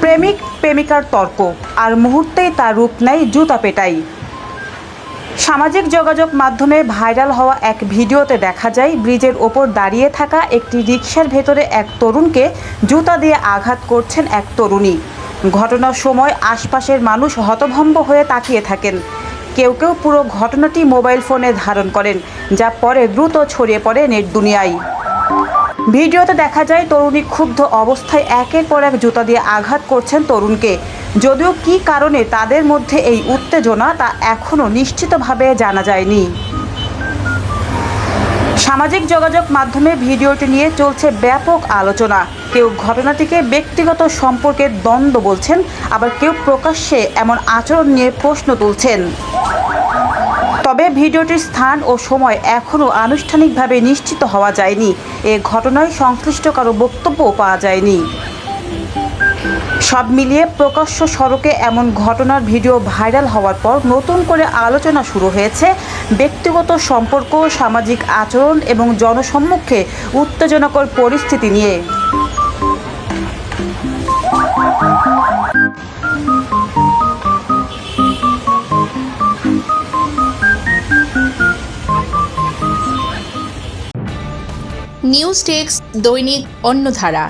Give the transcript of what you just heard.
প্রেমিক প্রেমিকার তর্ক আর মুহূর্তেই তার রূপ নেয় জুতা পেটাই। সামাজিক যোগাযোগ মাধ্যমে ভাইরাল হওয়া এক ভিডিওতে দেখা যায় ব্রিজের ওপর দাঁড়িয়ে থাকা একটি রিকশার ভেতরে এক তরুণকে জুতা দিয়ে আঘাত করছেন এক তরুণী। ঘটনার সময় আশপাশের মানুষ হতভম্ব হয়ে তাকিয়ে থাকেন। কেউ কেউ পুরো ঘটনাটি মোবাইল ফোনে ধারণ করেন, যা পরে দ্রুত ছড়িয়ে পড়ে নেট দুনিয়ায়। ভিডিওতে দেখা যায় তরুণী ক্ষুব্ধ অবস্থায় একের পর এক জুতা দিয়ে আঘাত করছেন তরুণকে। যদিও কী কারণে তাদের মধ্যে এই উত্তেজনা তা এখনও নিশ্চিতভাবে জানা যায়নি। সামাজিক যোগাযোগ মাধ্যমে ভিডিওটি নিয়ে চলছে ব্যাপক আলোচনা। কেউ ঘটনাটিকে ব্যক্তিগত সম্পর্কের দ্বন্দ্ব বলছেন, আবার কেউ প্রকাশ্যে এমন আচরণ নিয়ে প্রশ্ন তুলছেন। তবে ভিডিওটির স্থান ও সময় এখনও আনুষ্ঠানিকভাবে নিশ্চিত হওয়া যায়নি। এ ঘটনায় সংশ্লিষ্ট কারো বক্তব্যও পাওয়া যায়নি। সব মিলিয়ে প্রকাশ্য সড়কে এমন ঘটনার ভিডিও ভাইরাল হওয়ার পর নতুন করে আলোচনা শুরু হয়েছে ব্যক্তিগত সম্পর্ক, সামাজিক আচরণ এবং জনসম্মুখে উত্তেজনাকর পরিস্থিতি নিয়ে। নিউজ ডেস্ক, দৈনিক অন্যধারা।